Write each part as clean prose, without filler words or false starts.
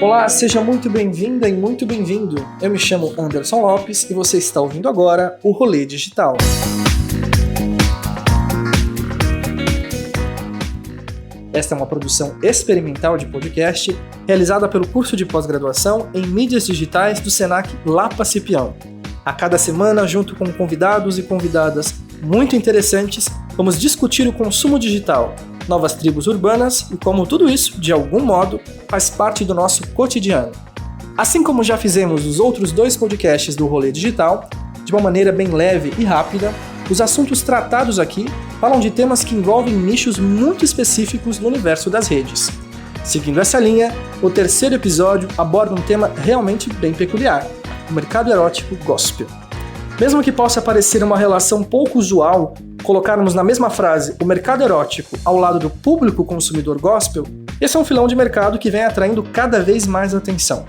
Olá, seja muito bem-vinda e muito bem-vindo. Eu me chamo Anderson Lopes e você está ouvindo agora o Rolê Digital. Esta é uma produção experimental de podcast realizada pelo curso de pós-graduação em mídias digitais do Senac Lapa Cipião. A cada semana, junto com convidados e convidadas muito interessantes, vamos discutir o consumo digital, novas tribos urbanas e como tudo isso, de algum modo, faz parte do nosso cotidiano. Assim como já fizemos os outros 2 podcasts do Rolê Digital, de uma maneira bem leve e rápida, os assuntos tratados aqui falam de temas que envolvem nichos muito específicos no universo das redes. Seguindo essa linha, o 3º episódio aborda um tema realmente bem peculiar: o mercado erótico gospel. Mesmo que possa parecer uma relação pouco usual colocarmos na mesma frase o mercado erótico ao lado do público consumidor gospel, esse é um filão de mercado que vem atraindo cada vez mais atenção.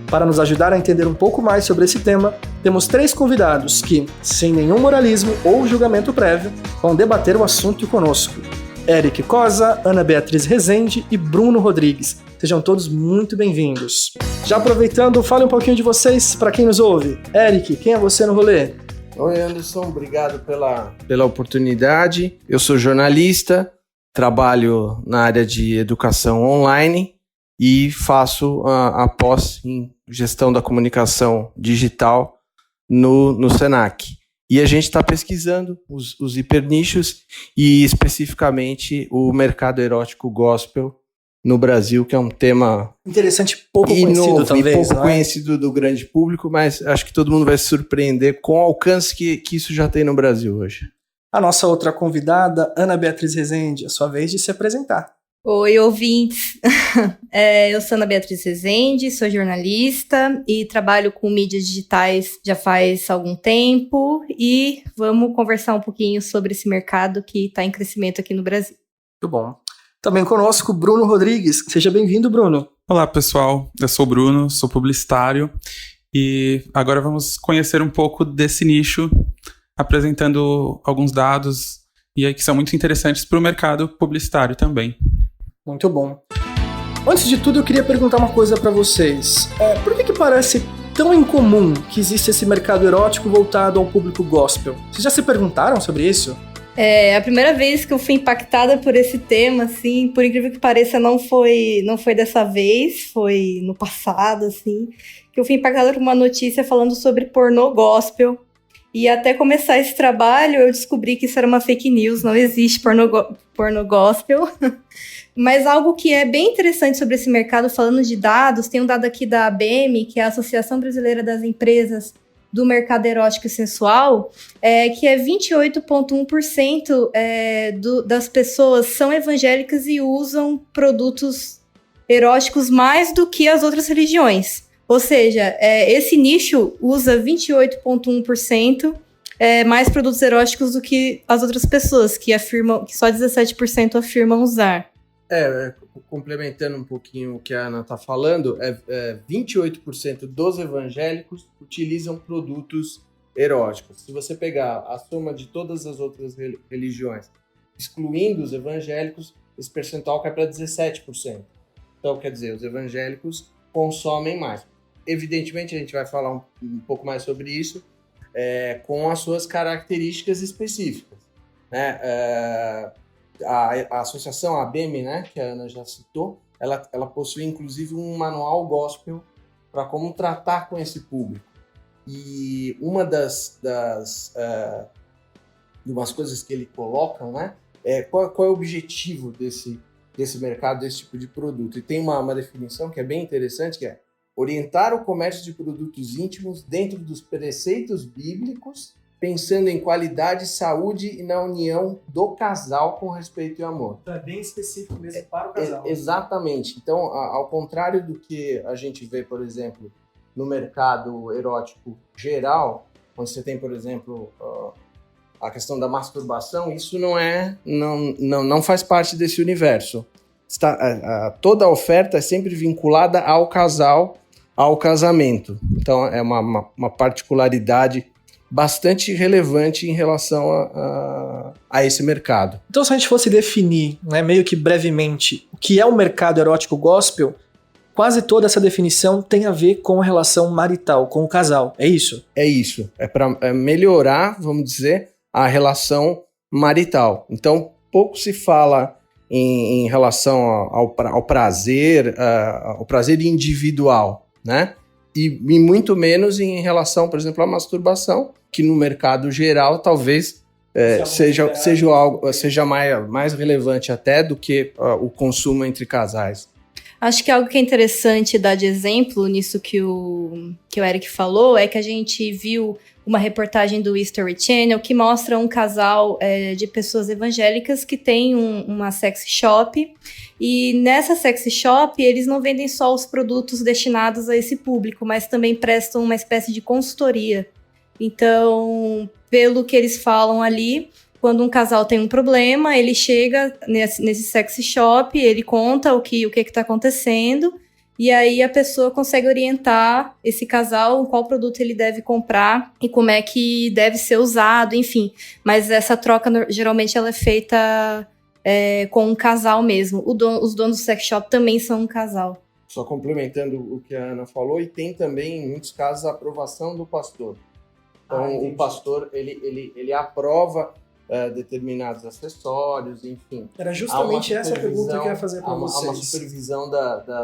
Para nos ajudar a entender um pouco mais sobre esse tema, temos 3 convidados que, sem nenhum moralismo ou julgamento prévio, vão debater o assunto conosco. Eric Cosa, Ana Beatriz Rezende e Bruno Rodrigues. Sejam todos muito bem-vindos. Já aproveitando, fale um pouquinho de vocês para quem nos ouve. Eric, quem é você no rolê? Oi, Anderson, obrigado pela oportunidade. Eu sou jornalista, trabalho na área de educação online e faço a pós em gestão da comunicação digital no Senac. E a gente está pesquisando os hipernichos e especificamente o mercado erótico gospel no Brasil, que é um tema interessante, pouco conhecido talvez, pouco conhecido do grande público, mas acho que todo mundo vai se surpreender com o alcance que isso já tem no Brasil hoje. A nossa outra convidada, Ana Beatriz Rezende, é a sua vez de se apresentar. Oi, ouvintes. Eu sou Ana Beatriz Rezende, sou jornalista e trabalho com mídias digitais já faz algum tempo e vamos conversar um pouquinho sobre esse mercado que está em crescimento aqui no Brasil. Muito bom. Também conosco, Bruno Rodrigues. Seja bem-vindo, Bruno. Olá, pessoal. Eu sou o Bruno, sou publicitário e agora vamos conhecer um pouco desse nicho, apresentando alguns dados e aí que são muito interessantes para o mercado publicitário também. Muito bom. Antes de tudo, eu queria perguntar uma coisa para vocês. Por que parece tão incomum que existe esse mercado erótico voltado ao público gospel? Vocês já se perguntaram sobre isso? A primeira vez que eu fui impactada por esse tema, assim, por incrível que pareça, não foi dessa vez, foi no passado, assim, que eu fui impactada por uma notícia falando sobre pornô gospel. E até começar esse trabalho, eu descobri que isso era uma fake news, não existe pornô gospel. Mas algo que é bem interessante sobre esse mercado, falando de dados, tem um dado aqui da ABEME, que é a Associação Brasileira das Empresas do Mercado Erótico e Sensual, que é 28,1% das pessoas são evangélicas e usam produtos eróticos mais do que as outras religiões. Ou seja, esse nicho usa 28,1% mais produtos eróticos do que as outras pessoas, que afirmam que só 17% afirmam usar. Complementando um pouquinho o que a Ana está falando, 28% dos evangélicos utilizam produtos eróticos. Se você pegar a soma de todas as outras religiões, excluindo os evangélicos, esse percentual cai para 17%. Então, quer dizer, os evangélicos consomem mais. Evidentemente, a gente vai falar um pouco mais sobre isso, com as suas características específicas, né? A associação, a ABEME, né, que a Ana já citou, ela possui inclusive um manual gospel para como tratar com esse público. E uma das coisas que ele coloca, né, qual é o objetivo desse mercado, desse tipo de produto. E tem uma definição que é bem interessante, que é orientar o comércio de produtos íntimos dentro dos preceitos bíblicos, pensando em qualidade, saúde e na união do casal com respeito e amor. Então é bem específico mesmo para o casal. Exatamente. Então, ao contrário do que a gente vê, por exemplo, no mercado erótico geral, onde você tem, por exemplo, a questão da masturbação, isso não faz parte desse universo. Toda a oferta é sempre vinculada ao casal, ao casamento. Então, é uma particularidade bastante relevante em relação a esse mercado. Então, se a gente fosse definir, né, meio que brevemente, o que é o mercado erótico gospel, quase toda essa definição tem a ver com a relação marital, com o casal, é isso? É isso, é para melhorar, vamos dizer, a relação marital. Então, pouco se fala em relação ao prazer individual, né? E muito menos em relação, por exemplo, à masturbação, que no mercado geral talvez seja mais relevante até do que o consumo entre casais. Acho que algo que é interessante dar de exemplo nisso que o Eric falou é que a gente viu uma reportagem do History Channel que mostra um casal de pessoas evangélicas que tem uma sex shop, e nessa sex shop eles não vendem só os produtos destinados a esse público, mas também prestam uma espécie de consultoria. Então, pelo que eles falam ali, quando um casal tem um problema, ele chega nesse sex shop, ele conta o que está acontecendo, e aí a pessoa consegue orientar esse casal em qual produto ele deve comprar e como é que deve ser usado, enfim. Mas essa troca, geralmente, ela é feita com um casal mesmo. Os donos do sex shop também são um casal. Só complementando o que a Ana falou, e tem também, em muitos casos, a aprovação do pastor. Então, o pastor, ele aprova determinados acessórios, enfim. Era justamente essa pergunta que eu ia fazer para vocês. Há uma supervisão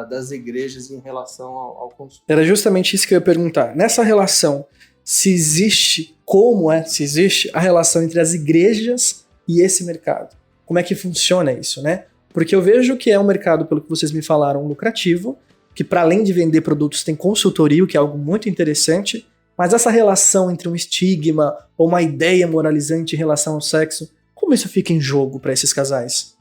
das igrejas em relação ao consumo. Era justamente isso que eu ia perguntar. Nessa relação, se existe a relação entre as igrejas e esse mercado? Como é que funciona isso, né? Porque eu vejo que é um mercado, pelo que vocês me falaram, lucrativo, que para além de vender produtos tem consultoria, que é algo muito interessante. Mas essa relação entre um estigma ou uma ideia moralizante em relação ao sexo, como isso fica em jogo para esses casais?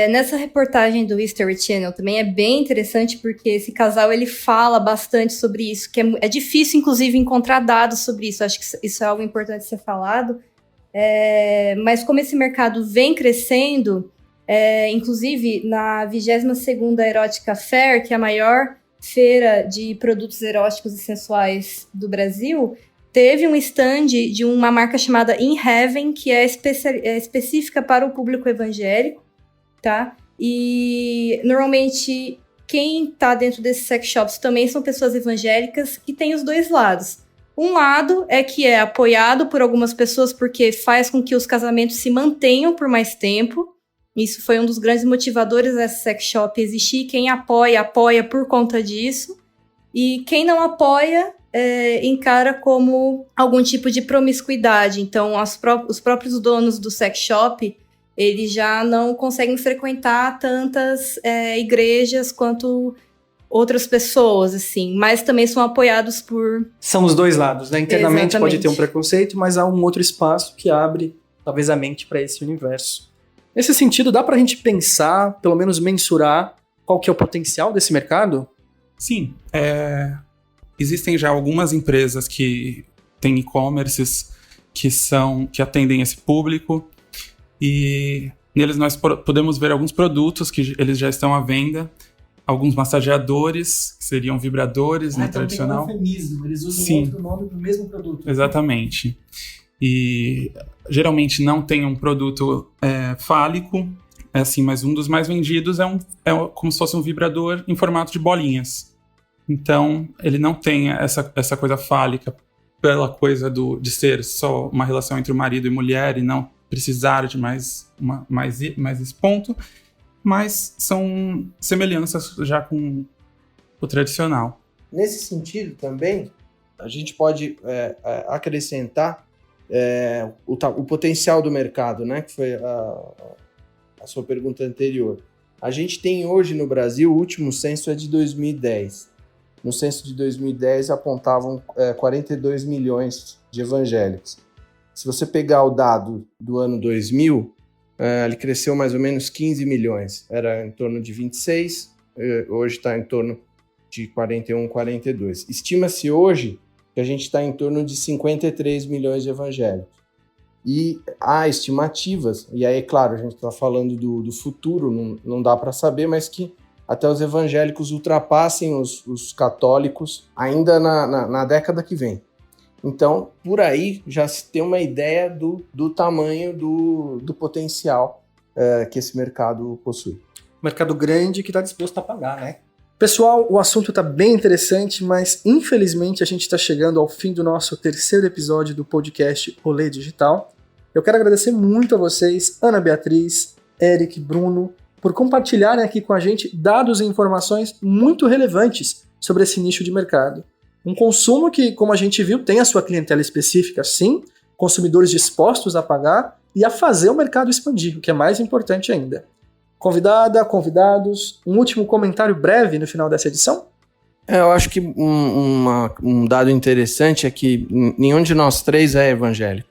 Nessa reportagem do History Channel também é bem interessante, porque esse casal ele fala bastante sobre isso, que é difícil, inclusive, encontrar dados sobre isso. Acho que isso é algo importante ser falado. Mas como esse mercado vem crescendo, inclusive na 22ª Erotica Fair, que é a maior feira de produtos eróticos e sensuais do Brasil, teve um stand de uma marca chamada In Heaven, que é específica para o público evangélico, tá? E normalmente quem tá dentro desses sex shops também são pessoas evangélicas, que tem os dois lados. Um lado é que é apoiado por algumas pessoas porque faz com que os casamentos se mantenham por mais tempo. Isso foi um dos grandes motivadores dessa sex shop existir. Quem apoia por conta disso. E quem não apoia, encara como algum tipo de promiscuidade. Então, os próprios donos do sex shop, eles já não conseguem frequentar tantas igrejas quanto outras pessoas, assim. Mas também são apoiados por... São os dois lados, né? Internamente Exatamente. pode ter um preconceito, mas há um outro espaço que abre, talvez, a mente para esse universo. Nesse sentido, dá pra gente pensar, pelo menos mensurar, qual que é o potencial desse mercado? Sim, existem já algumas empresas que têm e-commerces que atendem esse público, e neles nós podemos ver alguns produtos que eles já estão à venda, alguns massageadores, que seriam vibradores, né, então tradicional. Tem um eufemismo, eles usam Sim. outro nome para o mesmo produto. Exatamente. E geralmente não tem um produto fálico, mas um dos mais vendidos é como se fosse um vibrador em formato de bolinhas. Então, ele não tem essa coisa fálica pela coisa de ser só uma relação entre o marido e mulher e não precisar de mais esse ponto, mas são semelhanças já com o tradicional. Nesse sentido também, a gente pode acrescentar o potencial do mercado, né? Que foi a sua pergunta anterior. A gente tem hoje no Brasil, o último censo é de 2010. No censo de 2010 apontavam 42 milhões de evangélicos. Se você pegar o dado do ano 2000, ele cresceu mais ou menos 15 milhões. Era em torno de 26, hoje está em torno de 41, 42. Estima-se hoje que a gente está em torno de 53 milhões de evangélicos. E há estimativas, e aí, claro, a gente está falando do futuro, não dá para saber, mas que até os evangélicos ultrapassem os católicos ainda na década que vem. Então, por aí já se tem uma ideia do tamanho do potencial que esse mercado possui. Mercado grande que está disposto a pagar, né? Pessoal, o assunto está bem interessante, mas infelizmente a gente está chegando ao fim do nosso 3º episódio do podcast Rolê Digital. Eu quero agradecer muito a vocês, Ana Beatriz, Eric, Bruno, por compartilharem aqui com a gente dados e informações muito relevantes sobre esse nicho de mercado. Um consumo que, como a gente viu, tem a sua clientela específica, sim, consumidores dispostos a pagar e a fazer o mercado expandir, o que é mais importante ainda. Convidada, convidados, um último comentário breve no final dessa edição? Eu acho que um dado interessante é que nenhum de nós três é evangélico.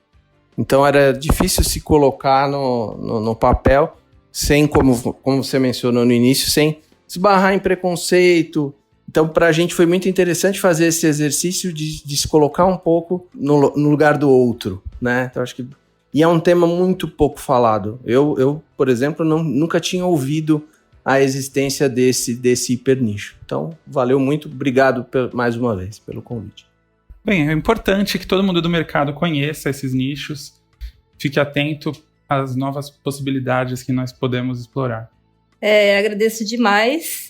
Então era difícil se colocar no papel, sem, como você mencionou no início, sem esbarrar em preconceito. Então para a gente foi muito interessante fazer esse exercício de se colocar um pouco no lugar do outro, né? Então acho que... E é um tema muito pouco falado. Eu por exemplo, nunca tinha ouvido a existência desse hipernicho. Então, valeu muito. Obrigado mais uma vez pelo convite. Bem, é importante que todo mundo do mercado conheça esses nichos, fique atento às novas possibilidades que nós podemos explorar. Agradeço demais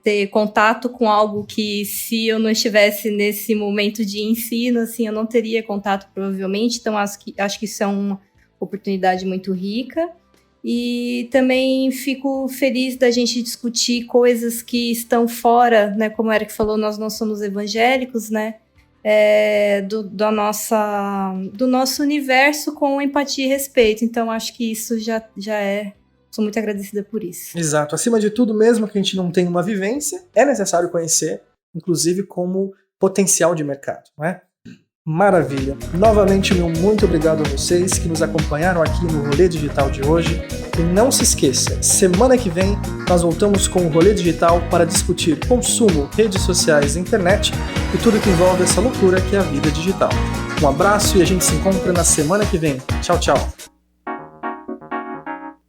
ter contato com algo que, se eu não estivesse nesse momento de ensino, assim, eu não teria contato provavelmente. Então, acho que isso é uma oportunidade muito rica. E também fico feliz da gente discutir coisas que estão fora, né? Como o Eric falou, nós não somos evangélicos, né? Do nosso universo com empatia e respeito. Então, acho que isso já é... Sou muito agradecida por isso. Exato. Acima de tudo, mesmo que a gente não tenha uma vivência, é necessário conhecer, inclusive como potencial de mercado, não é? Maravilha. Novamente, meu muito obrigado a vocês que nos acompanharam aqui no Rolê Digital de hoje. E não se esqueça, semana que vem nós voltamos com o Rolê Digital para discutir consumo, redes sociais, internet e tudo que envolve essa loucura que é a vida digital. Um abraço e a gente se encontra na semana que vem. Tchau, tchau.